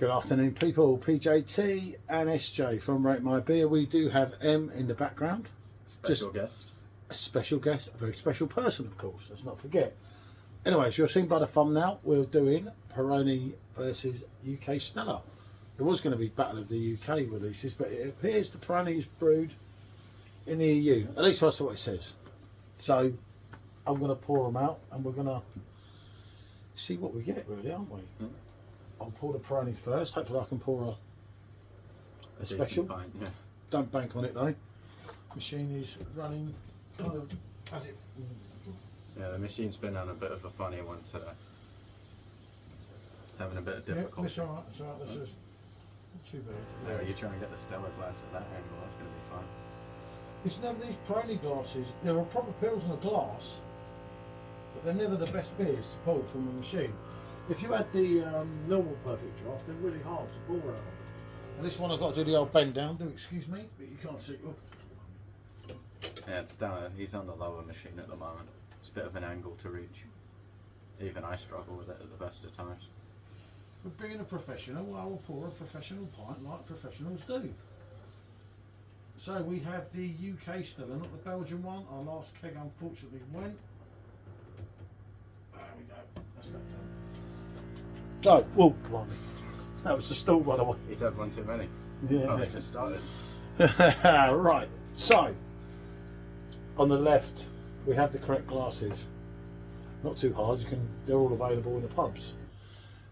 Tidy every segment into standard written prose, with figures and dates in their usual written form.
Good afternoon, people. PJT and SJ from Rate My Beer. We do have M in the background. Special guest. A special guest, a very special person, of course. Let's not forget. Anyway, as you're seeing by the thumbnail, we're doing Peroni versus UK Stella. It was going to be Battle of the UK releases, but it appears the Peroni is brewed in the EU. At least that's what it says. So I'm going to pour them out, and we're going to see what we get, really, aren't we? Mm. I'll pour the Peronis first. Hopefully I can pour a special. Pint, yeah. Don't bank on it though. Machine is running kind of as it. Yeah, the machine's been on a bit of a funny one today. It's having a bit of difficulty. Yeah, it's alright, it's alright. This is not too bad. Yeah, you try and get the Stella glass at that angle, that's going to be fine. It's never these Peroni glasses, they're a proper Pilsner glass, but they're never the best beers to pull from a machine. If you had the normal Perfectdraft, they're really hard to pour out of. And this one I've got to do the old bend down, excuse me, but you can't see. Oh. Yeah, it's down, he's on the lower machine at the moment. It's a bit of an angle to reach. Even I struggle with it at the best of times. But being a professional, I will pour a professional pint like professionals do. So we have the UK Stella, not the Belgian one. Our last keg unfortunately went. There we go, that's that done. So, whoa, blimey. That was the stall, by the way. He's had one too many. Yeah. Oh, they just started. Right, so, on the left, we have the correct glasses. Not too hard, they're all available in the pubs.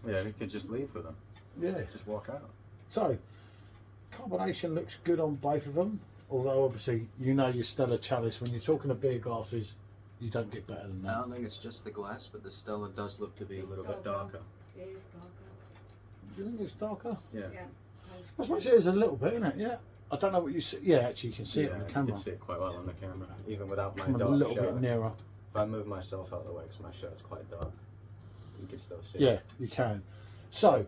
Yeah, you could just leave with them. Yeah. Just walk out. So, carbonation looks good on both of them. Although, obviously, you know your Stella chalice, when you're talking of beer glasses, you don't get better than that. I don't think it's just the glass, but the Stella does look to be a little bit darker. It is darker. Do you think it's darker? Yeah. I suppose it is a little bit, isn't it? Yeah. I don't know what you see. Yeah, actually, you can see it on the camera. You can see it quite well on the camera, even without my Come dark a little shirt. bit nearer. If I move myself out of the way because my shirt's quite dark, you can still see it. it. Yeah, you can. So,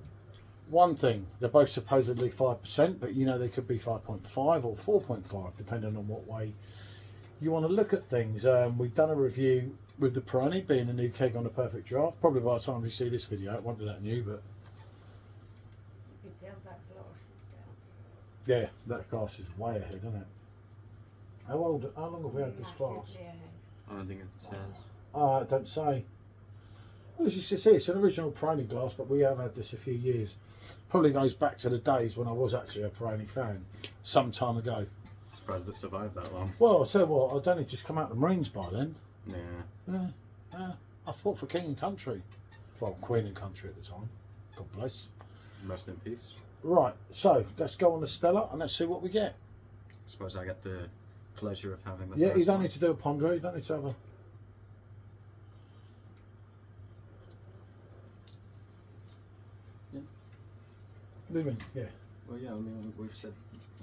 one thing, they're both supposedly 5%, but you know they could be 5.5 or 4.5, depending on what way you want to look at things. We've done a review with the Peroni being the new keg on the Perfectdraft. Probably by the time you see this video, it won't be that new, but you could tell that glass is down. Yeah, that glass is way ahead, isn't it? How long have we had this glass? I don't think it says. It don't say. Well, as you can see, it's an original Peroni glass, but we have had this a few years. Probably goes back to the days when I was actually a Peroni fan, some time ago. Surprised it survived that long. Well, I'll tell you what, I'd only just come out of the Marines by then. Yeah. I fought for King and Country. Well, Queen and Country at the time. God bless. Rest in peace. Right, so let's go on the Stella and let's see what we get. I suppose I get the pleasure of having the Yeah, first you don't one. need to do a ponder, you don't need to have a... Yeah. What do you mean? Yeah. Well, yeah, I mean, we've said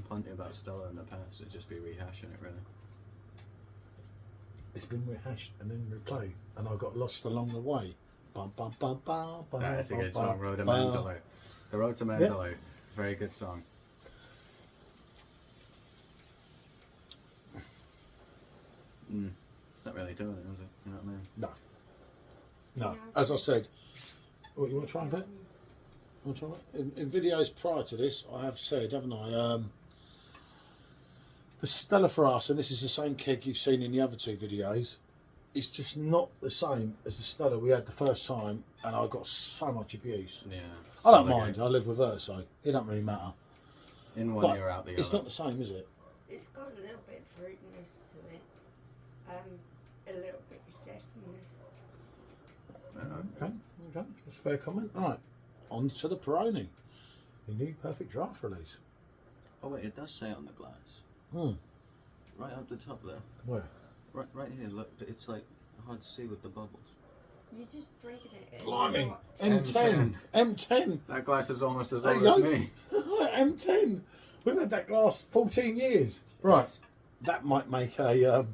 plenty about Stella in the past, it'd just be rehashing it, really. It's been rehashed and then replayed, and I got lost along the way. Bum, bum, bum, bum, bum, That's a good bum, song, Road to bum. Mandalay. The Road to Mandalay, yeah. Very good song. It's not really doing it, is it? You know what I mean? No. No, as I said, what, you want to try and bet? In videos prior to this, I have said, haven't I, the Stella for us, and this is the same keg you've seen in the other two videos, it's just not the same as the Stella we had the first time, and I got so much abuse. Yeah. I don't mind, I live with her, so it don't really matter. In one ear, out the other. It's not the same, is it? It's got a little bit of fruitiness to it. A little bit of zestiness. Okay, that's a fair comment. Alright, on to the Peroni, the new Perfectdraft release. Oh wait, it does say it on the glass. Right up the top there. Where? Right here, look, it's like hard to see with the bubbles. You're just drinking it. Blimey, M10. M10. That glass is almost as old as me. M10. We've had that glass 14 years. Right, that might make a...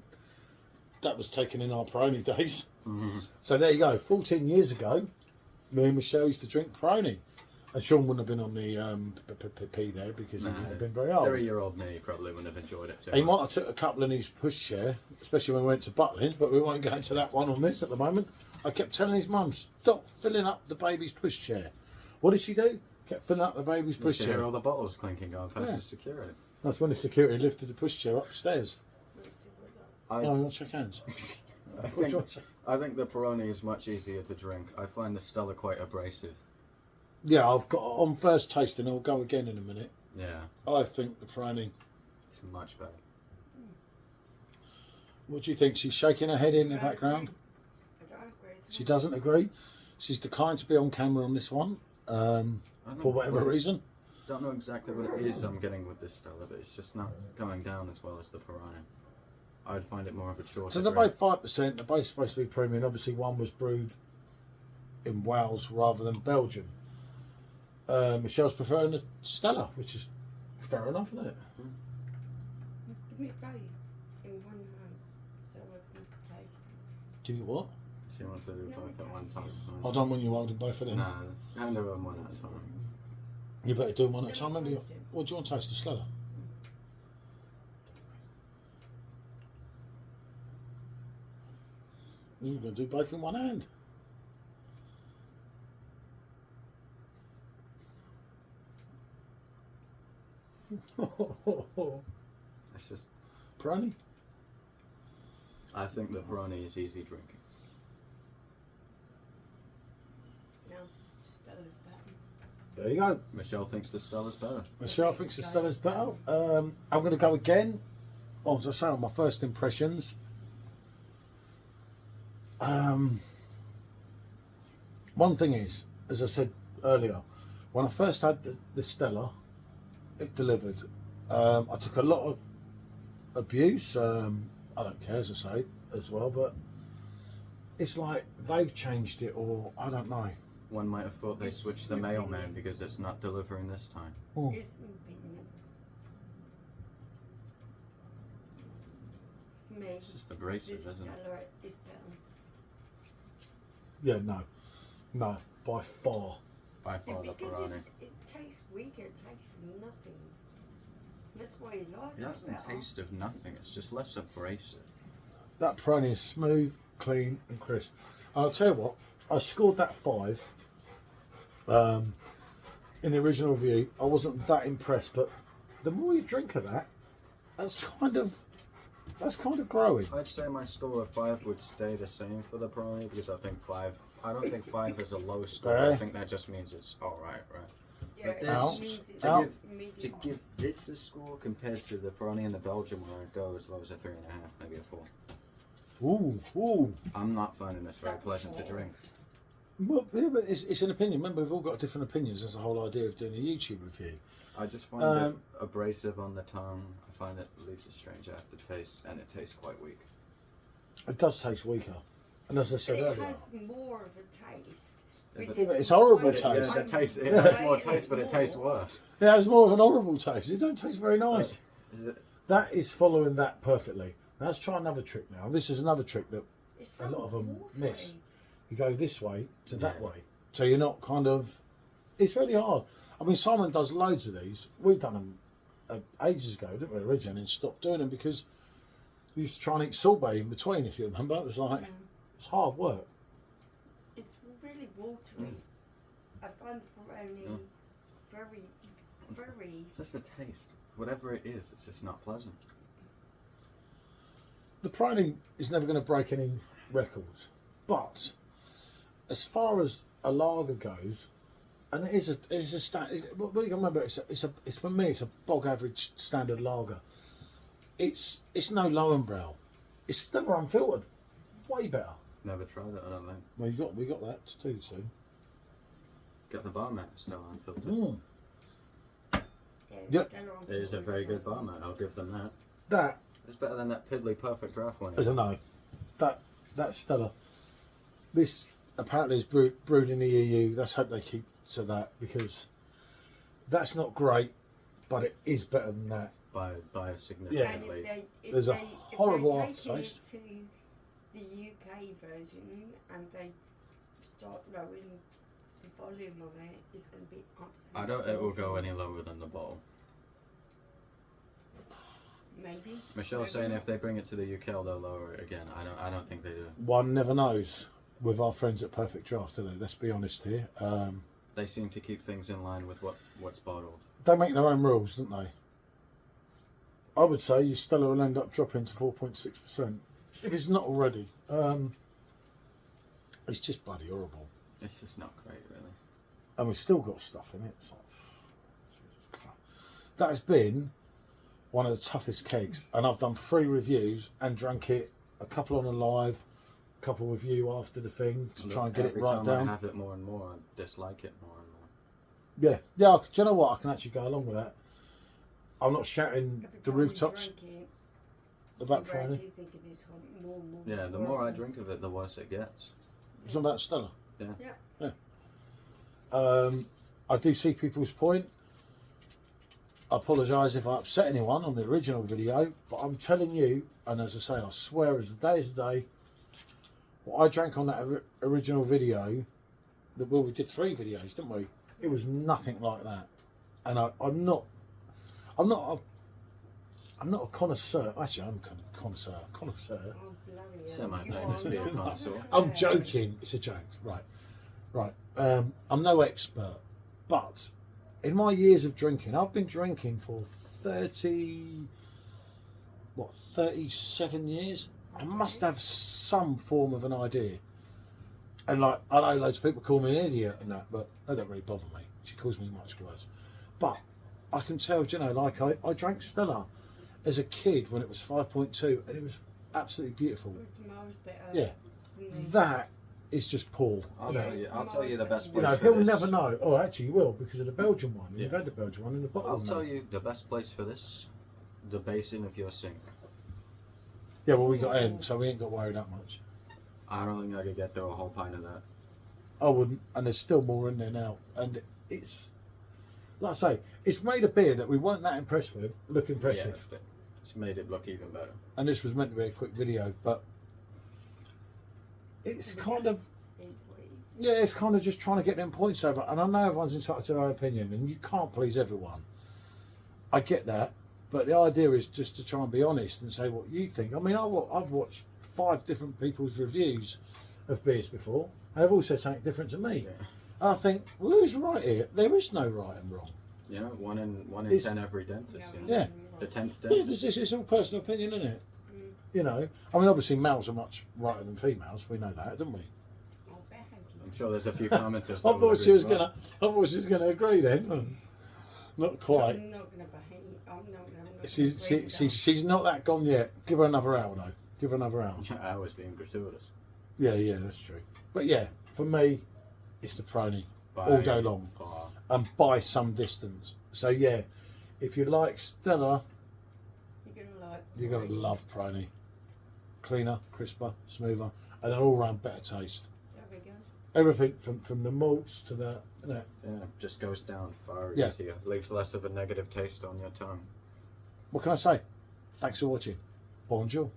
that was taken in our Peroni days. So there you go, 14 years ago, me and Michelle used to drink Peroni. And Sean wouldn't have been on the P there because he wouldn't have been very old. 30-year-old me probably wouldn't have enjoyed it too He much. might have took a couple in his pushchair, especially when we went to Butlin, but we won't go into that one on this at the moment. I kept telling his mum, stop filling up the baby's pushchair. What did she do? Kept filling up the baby's You should hear pushchair. all the bottles clinking going past Yeah. the security. That's when the security lifted the pushchair upstairs. Let's see what that. Oh, you want to shake hands? I What do you think, want to- I think the Peroni is much easier to drink. I find the Stella quite abrasive. Yeah, I've got on first tasting. I'll go again in a minute. Yeah, I think the Peroni. it's much better. What do you think? She's shaking her head in the I don't background. agree. I don't agree at She all. doesn't agree. She's declined to be on camera on this one for whatever reason. Don't know exactly what it is I'm getting with this Stella, but it's just not going down as well as the Peroni. I'd find it more of a shorter. So they're drink. both 5%. They're both supposed to be premium. Obviously, one was brewed in Wales rather than Belgium. Michelle's preferring the Stella, which is fair enough, isn't it? Give me both in one hand so I can taste them. Do you what? She wants to do No, both it at one tastes time. I don't want you holding both of them. Nah, hand her one at a time. You better do them one at a Let time. me Then do you, taste it. what do you want to taste? The Stella? You're going to do both in one hand. It's just, Peroni? I think the Peroni is easy drinking. No, Stella's better. There you go. Michelle thinks the Stella's better. Michelle thinks the Stella's better. I'm going to go again. Oh, as I say, on my first impressions. One thing is, as I said earlier, when I first had the Stella, it delivered. I took a lot of abuse. I don't care, as I say, as well, but it's like they've changed it, or I don't know. One might have thought they It's switched just the an mailman opinion. because it's not delivering this time. Oh. It's an opinion. For me, It's just abrasive, this isn't it? Stella is better. Yeah, no, by far. By far the Because Peroni. it tastes weaker, it tastes nothing. That's why you like It it doesn't better. taste of nothing, it's just less abrasive. That Peroni is smooth, clean, and crisp. And I'll tell you what, I scored that 5. In the original review, I wasn't that impressed, but the more you drink of that, that's kind of growing. I'd say my score of 5 would stay the same for the Peroni because I don't think 5 is a low score. I Okay. think that just means it's alright, right? Yeah, But it this- Out. means it's Out. To medium. give this a score compared to the Peroni and the Belgium where I'd go as low as a 3.5, maybe a 4. Ooh. I'm not finding this very That's pleasant to all. drink. Well, yeah, but it's an opinion. Remember, we've all got different opinions. That's the whole idea of doing a YouTube review. I just find it abrasive on the tongue. I find it leaves a strange aftertaste and it tastes quite weak. It does taste weaker. And as I said It earlier, has more of a taste. Yeah, which but- is It's horrible why taste. Yeah, I'm the taste, it right has more in taste, but it tastes more. worse. it has more of an horrible taste. It don't taste very nice. Is it? That is following that perfectly. Now, let's try another trick now. This is another trick that It's a lot of them watery. miss. You go this way to that Yeah. way. So you're not kind of... It's really hard. I mean, Simon does loads of these. We've done them ages ago, didn't we, originally, and stopped doing them because we used to try and eat sorbet in between, if you remember. It was like, Yeah. it's hard work. It's really watery. I find the Peroni very, very. It's just the taste. Whatever it is, it's just not pleasant. The Peroni is never going to break any records. But as far as a lager goes, and it's a standard. What you can remember, it's for me, it's a bog average standard lager. It's no Lowenbrau. It's still unfiltered, way better. Never tried it, I don't think. Well, we got that to do soon. Get the bar mat still unfiltered. Yeah. It is a very good bar mat, I'll give them that. That It's better than that piddly Perfect Draft one. is a no. That Stella. This apparently is brewed in the EU. Let's hope they keep to that because that's not great, but it is better than that. By a And if significantly. There's a horrible aftertaste. If they take it to the UK version and they start lowering the volume of it, it's going to be I don't. It will go any lower than the bottle. Maybe. Michelle's Maybe saying not. if they bring it to the UK, they'll lower it again. I don't think they do. One never knows with our friends at Perfect Draft, do they? Let's be honest here. They seem to keep things in line with what's bottled. They make their own rules, don't they? I would say your Stella will end up dropping to 4.6% if it's not already. It's just bloody horrible. It's just not great, really. And we've still got stuff in it. It's like, that has been one of the toughest kegs, and I've done 3 reviews and drank it, a couple on a live, a couple with you after the thing to try and get it right down. Every time I have it more and more, I dislike it more and more. Yeah, yeah. Do you know what? I can actually go along with that. I'm not shouting the rooftops about Peroni. Yeah, the more I drink of it, the worse it gets. It's not about Stella. Yeah. I do see people's point. I apologise if I upset anyone on the original video, but I'm telling you, and as I say, I swear as the day is the day, what I drank on that original video, well, we did 3 videos, didn't we? It was nothing like that. And I'm not a connoisseur. Actually, I'm a connoisseur. Semi-famous beer connoisseur. I'm joking. It's a joke. Right. I'm no expert, but in my years of drinking, I've been drinking for 37 years. I must have some form of an idea. And like, I know loads of people call me an idiot and that, but that don't really bother me. She calls me much worse. But I can tell, you know, like I drank Stella as a kid when it was 5.2, and it was absolutely beautiful. Yeah, that is just poor. I'll tell you the best You place know, for he'll this. never know. Oh, actually, he will, because of the Belgian one. You've had the Belgian one in the bottle. I'll tell you the best place for this: the basin of your sink. Yeah, well, we got in, so we ain't got to worry that much. I don't think I could get through a whole pint of that. I wouldn't, and there's still more in there now. And it's, like I say, it's made a beer that we weren't that impressed with look impressive. Yeah, but it's made it look even better. And this was meant to be a quick video, but it's kind of, yeah, it's kind of just trying to get them points over. And I know everyone's entitled to their own opinion, and you can't please everyone. I get that, but the idea is just to try and be honest and say what you think. I mean, I've watched 5 different people's reviews of beers before, and they've all said something different to me. Yeah. And I think, well, who's right here? There is no right and wrong. You know, one in 10 every dentist. You know? Yeah. The 10th Yeah, dentist. it's all personal opinion, isn't it? You know, I mean, obviously males are much righter than females. We know that, don't we? I'm sure there's a few commenters. I thought she was gonna agree then. Not quite. I'm not gonna behave. She's not that gone yet. Give her another hour though. Give her another hour. I was being gratuitous. Yeah, that's true. But yeah, for me, it's the Peroni all day long, and by some distance. So yeah, if you like Stella, you're gonna love Peroni. Cleaner, crisper, smoother, and an all-round better taste. There we go. Everything from the malts to the, you know. Yeah, just goes down far Yeah. easier. Leaves less of a negative taste on your tongue. What can I say? Thanks for watching. Bonjour.